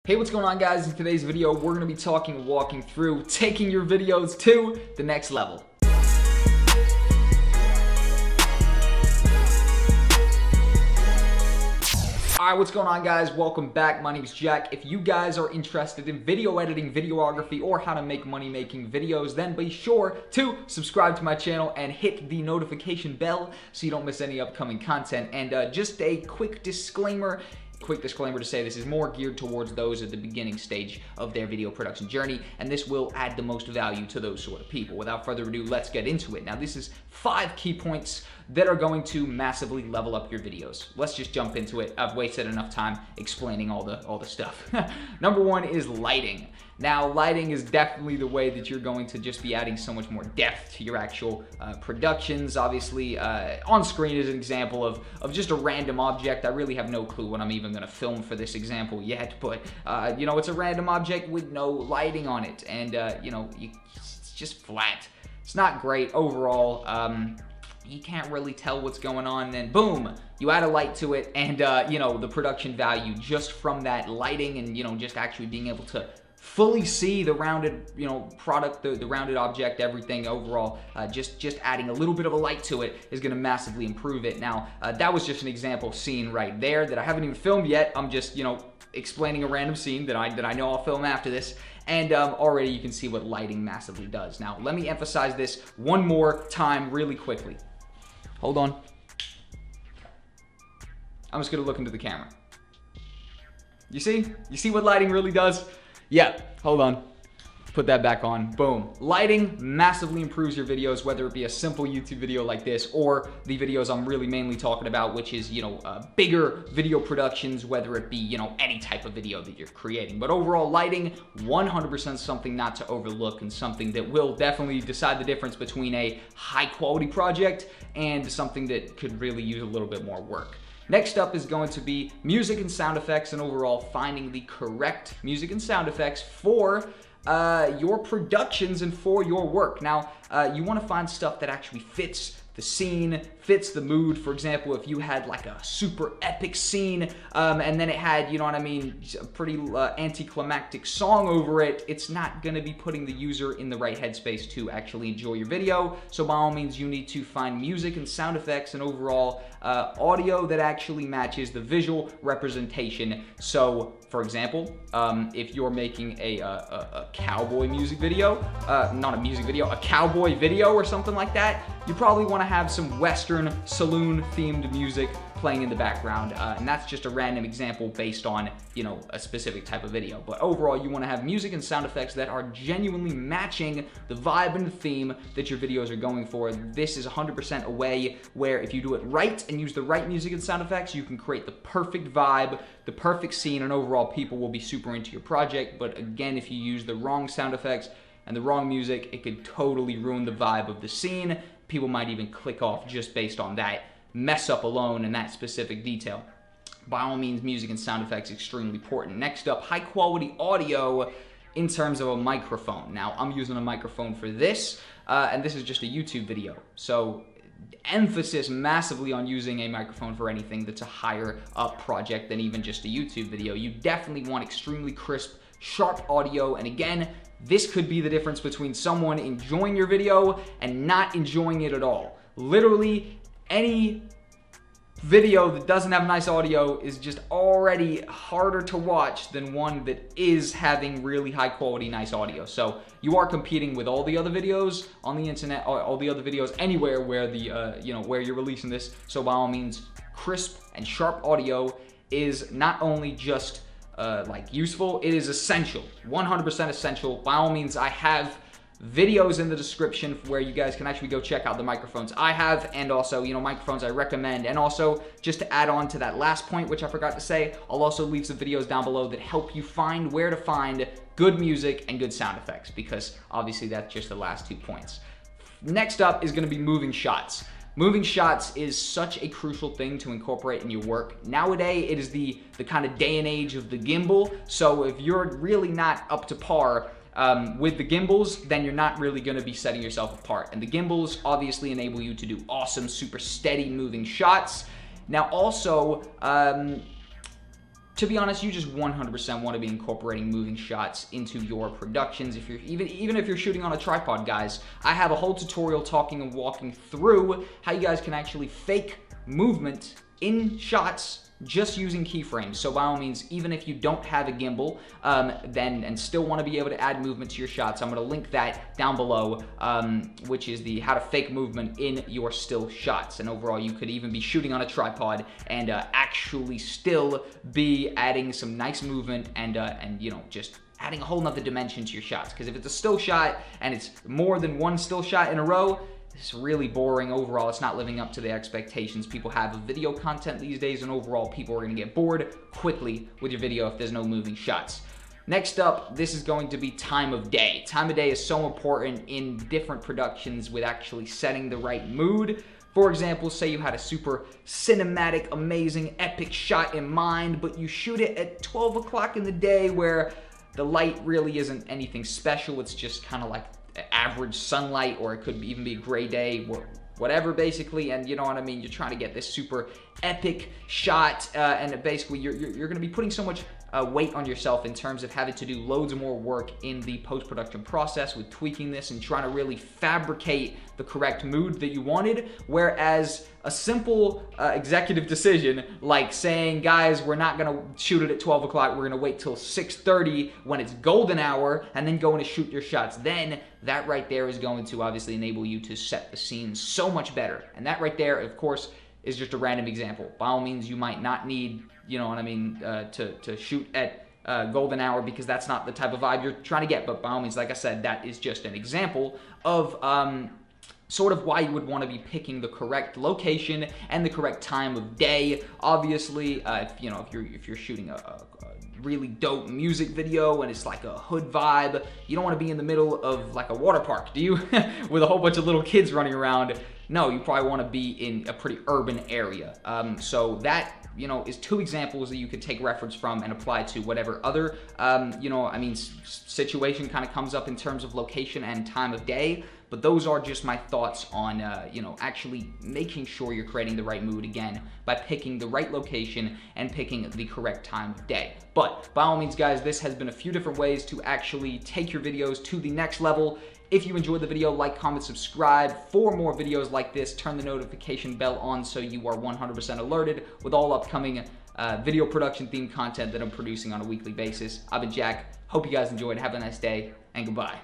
Hey, what's going on, guys? In today's video, we're going to be walking through taking your videos to the next level. Alright, what's going on, guys? Welcome back. My name is Jack. If you guys are interested in video editing, videography, or how to make money making videos, then be sure to subscribe to my channel and hit the notification bell so you don't miss any upcoming content. And just a quick disclaimer to say this is more geared towards those at the beginning stage of their video production journey, and this will add the most value to those sort of people. Without further ado, let's get into it. Now, this is 5 key points that are going to massively level up your videos. Let's just jump into it. I've wasted enough time explaining all the stuff. Number 1 is lighting. Now, lighting is definitely the way that you're going to just be adding so much more depth to your actual productions. Obviously, on screen is an example of just a random object. I really have no clue what I'm even going to film for this example yet, but you know, it's a random object with no lighting on it, and you know, it's just flat. It's not great overall. You can't really tell what's going on, then boom, you add a light to it, and you know, the production value just from that lighting and, you know, just actually being able to fully see the rounded, you know, product, the rounded object, everything overall, just adding a little bit of a light to it is going to massively improve it. Now, that was just an example scene right there that I haven't even filmed yet. I'm just, you know, explaining a random scene that I know I'll film after this. And already you can see what lighting massively does. Now, let me emphasize this one more time really quickly. Hold on. I'm just gonna look into the camera. You see? You see what lighting really does? Yeah, hold on. Put that back on. Boom. Lighting massively improves your videos, whether it be a simple YouTube video like this or the videos I'm really mainly talking about, which is, you know, bigger video productions, whether it be, you know, any type of video that you're creating. But overall, lighting, 100% something not to overlook, and something that will definitely decide the difference between a high quality project and something that could really use a little bit more work. Next up is going to be music and sound effects, and overall finding the correct music and sound effects for your productions and for your work. Now, you want to find stuff that actually fits the scene, fits the mood. For example, if you had like a super epic scene and then it had, you know what I mean, a pretty anticlimactic song over it, it's not going to be putting the user in the right headspace to actually enjoy your video. So by all means, you need to find music and sound effects and overall audio that actually matches the visual representation. So for example, if you're making a cowboy music video, not a music video, a cowboy video or something like that, you probably want to have some Western saloon themed music playing in the background, and that's just a random example based on, you know, a specific type of video. But overall, you want to have music and sound effects that are genuinely matching the vibe and the theme that your videos are going for. This is 100% a way where if you do it right and use the right music and sound effects, you can create the perfect vibe, the perfect scene, and overall people will be super into your project. But again, if you use the wrong sound effects and the wrong music, it could totally ruin the vibe of the scene. People might even click off just based on that mess up alone and that specific detail. By all means, music and sound effects extremely important. Next up, high quality audio in terms of a microphone. Now, I'm using a microphone for this, and this is just a YouTube video. So emphasis massively on using a microphone for anything that's a higher up project than even just a YouTube video. You definitely want extremely crisp, sharp audio, and again, this could be the difference between someone enjoying your video and not enjoying it at all. Literally, any video that doesn't have nice audio is just already harder to watch than one that is having really high quality, nice audio. So you are competing with all the other videos on the internet, all the other videos anywhere where the you know, where you're releasing this. So by all means, crisp and sharp audio is not only just like useful, it is essential, 100% essential. By all means, I have videos in the description where you guys can actually go check out the microphones I have, and also, you know, microphones I recommend. And also, just to add on to that last point, which I forgot to say, I'll also leave some videos down below that help you find where to find good music and good sound effects, because obviously that's just the last 2 points. Next up is going to be moving shots. Moving shots is such a crucial thing to incorporate in your work. Nowadays, it is the kind of day and age of the gimbal. So if you're really not up to par with the gimbals, then you're not really going to be setting yourself apart. And the gimbals obviously enable you to do awesome, super steady moving shots. Now also, to be honest, you just 100% want to be incorporating moving shots into your productions. If you're even if you're shooting on a tripod, guys, I have a whole tutorial talking and walking through how you guys can actually fake movement in shots just using keyframes. So by all means, even if you don't have a gimbal and still want to be able to add movement to your shots, I'm going to link that down below, which is the how to fake movement in your still shots. And overall, you could even be shooting on a tripod and actually still be adding some nice movement and you know, just adding a whole nother dimension to your shots. Because if it's a still shot and it's more than one still shot in a row, it's really boring overall. It's not living up to the expectations people have of video content these days, and overall people are going to get bored quickly with your video if there's no moving shots. Next up, this is going to be time of day. Time of day is so important in different productions with actually setting the right mood. For example, say you had a super cinematic, amazing, epic shot in mind, but you shoot it at 12 o'clock in the day where the light really isn't anything special. It's just kind of like average sunlight, or it could even be a gray day, whatever basically, and you know what I mean, you're trying to get this super epic shot, and basically you're going to be putting so much weight on yourself in terms of having to do loads of more work in the post-production process with tweaking this and trying to really fabricate the correct mood that you wanted, whereas a simple executive decision like saying, guys, we're not gonna shoot it at 12 o'clock, we're gonna wait till 6:30 when it's golden hour and then go in and shoot your shots, then that right there is going to obviously enable you to set the scene so much better. And that right there, of course, is just a random example. By all means, you might not need, you know what I mean, to shoot at golden hour, because that's not the type of vibe you're trying to get. But by all means, like I said, that is just an example of sort of why you would want to be picking the correct location and the correct time of day. Obviously, if you're shooting a really dope music video and it's like a hood vibe, you don't want to be in the middle of like a water park, do you? With a whole bunch of little kids running around. No, you probably want to be in a pretty urban area. So that, you know, is two examples that you could take reference from and apply to whatever other, situation kind of comes up in terms of location and time of day. But those are just my thoughts on, actually making sure you're creating the right mood, again, by picking the right location and picking the correct time of day. But by all means, guys, this has been a few different ways to actually take your videos to the next level. If you enjoyed the video, like, comment, subscribe for more videos like this. Turn the notification bell on so you are 100% alerted with all upcoming video production themed content that I'm producing on a weekly basis. I've been Jack. Hope you guys enjoyed. Have a nice day, and goodbye.